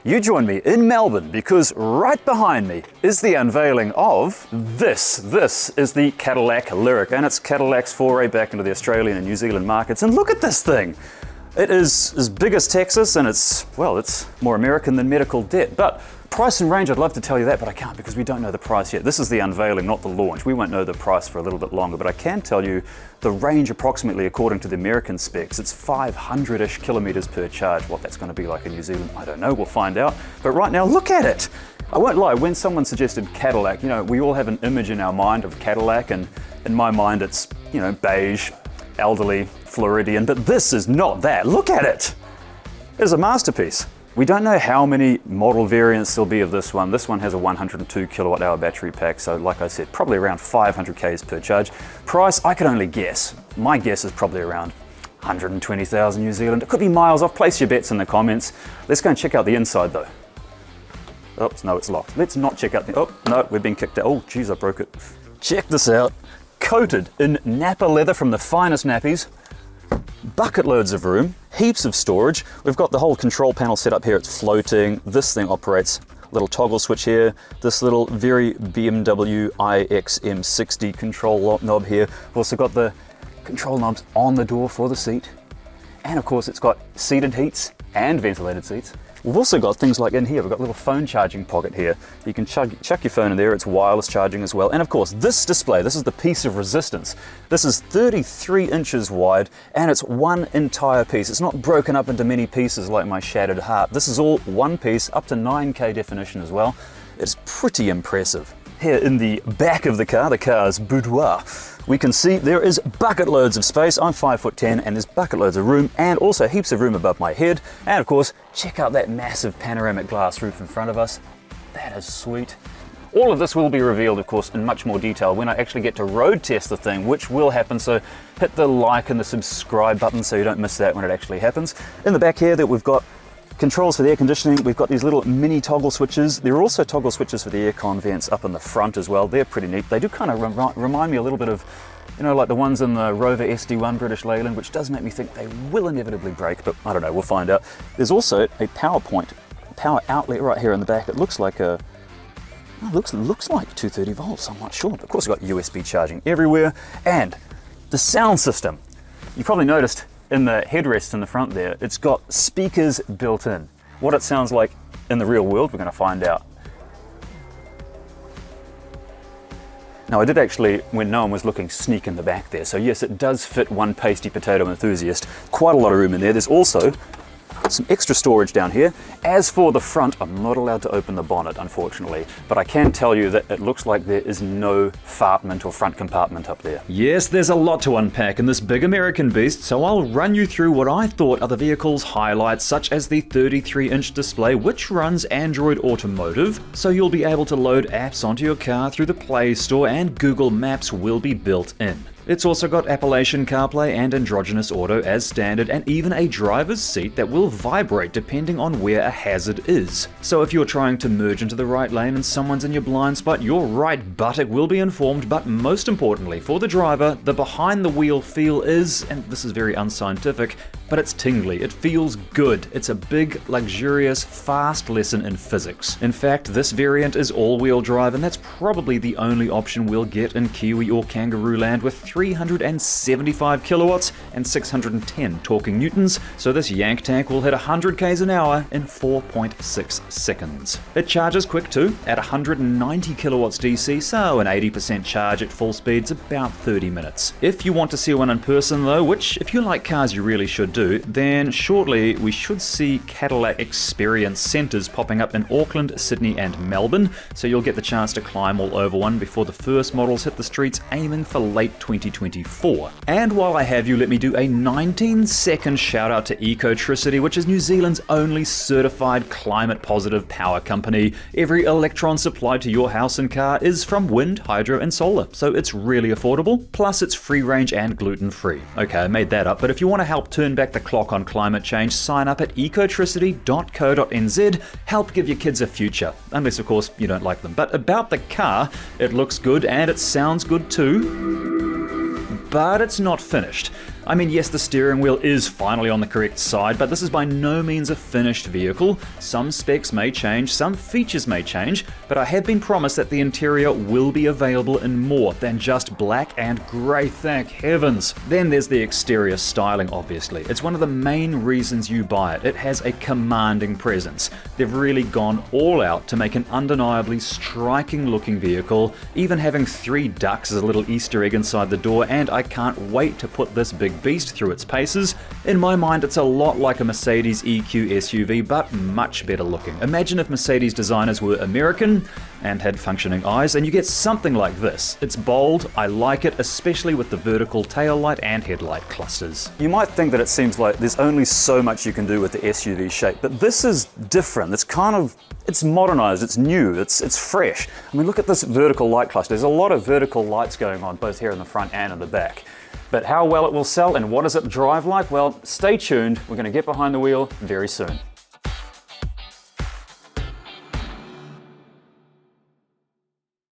you join me in Melbourne because right behind me is the unveiling of this. This is the Cadillac Lyriq, and it's Cadillac's foray back into the Australian and New Zealand markets. And look at this thing. It is as big as Texas, and it's more American than medical debt. But price and range, I'd love to tell you that, but I can't because we don't know the price yet. This is the unveiling, not the launch. We won't know the price for a little bit longer, but I can tell you the range approximately according to the American specs. It's 500-ish kilometers per charge. What that's going to be like in New Zealand, I don't know, we'll find out. But right now, look at it. I won't lie, when someone suggested Cadillac, we all have an image in our mind of Cadillac, and in my mind it's, beige, elderly, Floridian, but this is not that. Look at it. It's a masterpiece. We don't know how many model variants there'll be of this one. This one has a 102 kilowatt hour battery pack, so like I said, probably around 500 Ks per charge. Price, I could only guess. My guess is probably around 120,000 New Zealand. It could be miles off. Place your bets in the comments. Let's go and check out the inside though. Oops, no, it's locked. Let's not check out the, oh no, we've been kicked out. Oh geez, I broke it. Check this out. Coated in Napa leather from the finest nappies. Bucket loads of room, heaps of storage. We've got the whole control panel set up here. It's floating. This thing operates. Little toggle switch here. This little very BMW iX-M60 control knob here. We've also got the control knobs on the door for the seat. And of course it's got seated heats and ventilated seats. We've also got things like in here, we've got a little phone charging pocket here. You can chuck your phone in there, it's wireless charging as well. And of course, this display, this is the piece of resistance. This is 33 inches wide, and it's one entire piece. It's not broken up into many pieces like my shattered heart. This is all one piece, up to 9K definition as well. It's pretty impressive. Here in the back of the car's boudoir, we can see there is bucket loads of space. I'm 5'10", and there's bucket loads of room, and also heaps of room above my head. And of course, check out that massive panoramic glass roof in front of us. That is sweet. All of this will be revealed, of course, in much more detail when I actually get to road test the thing, which will happen. So hit the like and the subscribe button so you don't miss that when it actually happens. In the back here, that we've got controls for the air conditioning. We've got these little mini toggle switches. There are also toggle switches for the aircon vents up in the front as well. They're pretty neat. They do kind of remind me a little bit of, like the ones in the Rover SD1 British Leyland, which does make me think they will inevitably break, but I don't know, we'll find out. There's also a power outlet right here in the back. It looks like looks like 230 volts, I'm not sure. But of course we've got USB charging everywhere. And the sound system. You probably noticed in the headrest in the front there, it's got speakers built in. What it sounds like in the real world, we're going to find out. Now I did actually, when no one was looking, sneak in the back there. So yes, it does fit one pasty potato enthusiast. Quite a lot of room in there. There's also some extra storage down here. As for the front, I'm not allowed to open the bonnet, unfortunately, but I can tell you that it looks like there is no fartment or front compartment up there. Yes, there's a lot to unpack in this big American beast, so I'll run you through what I thought are the vehicle's highlights, such as the 33-inch display, which runs Android Automotive, so you'll be able to load apps onto your car through the Play Store, and Google Maps will be built in. It's also got Appalachian CarPlay and androgynous auto as standard, and even a driver's seat that will vibrate depending on where a hazard is. So if you're trying to merge into the right lane and someone's in your blind spot, your right buttock will be informed. But most importantly for the driver, the behind the wheel feel is, and this is very unscientific, but it's tingly. It feels good. It's a big, luxurious, fast lesson in physics. In fact, this variant is all-wheel drive, and that's probably the only option we'll get in Kiwi or Kangaroo land, with 375 kilowatts and 610 torquing newtons, so this yank tank will hit 100 k's an hour in 4.6 seconds. It charges quick too, at 190 kilowatts DC, so an 80% charge at full speed's about 30 minutes. If you want to see one in person though, which if you like cars you really should do, then shortly we should see Cadillac Experience Centres popping up in Auckland, Sydney and Melbourne, so you'll get the chance to climb all over one before the first models hit the streets, aiming for late 2024. And while I have you, let me do a 19-second shout out to Ecotricity, which is New Zealand's only certified climate positive power company. Every electron supplied to your house and car is from wind, hydro and solar, so it's really affordable, plus it's free range and gluten free. Okay, I made that up, but if you want to help turn back the clock on climate change, sign up at ecotricity.co.nz. Help give your kids a future, unless of course you don't like them. But about the car, it looks good and it sounds good too, but it's not finished. I mean, yes, the steering wheel is finally on the correct side, but this is by no means a finished vehicle. Some specs may change, some features may change, but I have been promised that the interior will be available in more than just black and grey, thank heavens. Then there's the exterior styling, obviously. It's one of the main reasons you buy it. It has a commanding presence. They've really gone all out to make an undeniably striking looking vehicle, even having 3 ducks as a little Easter egg inside the door, and I can't wait to put this big beast through its paces. In my mind, it's a lot like a Mercedes EQ SUV, but much better looking. Imagine if Mercedes designers were American and had functioning eyes, and you get something like this. It's bold, I like it, especially with the vertical taillight and headlight clusters. You might think that it seems like there's only so much you can do with the SUV shape, but this is different. It's modernized, it's new, it's fresh. I mean, look at this vertical light cluster. There's a lot of vertical lights going on, both here in the front and in the back. But how well it will sell and what does it drive like? Well, stay tuned. We're going to get behind the wheel very soon.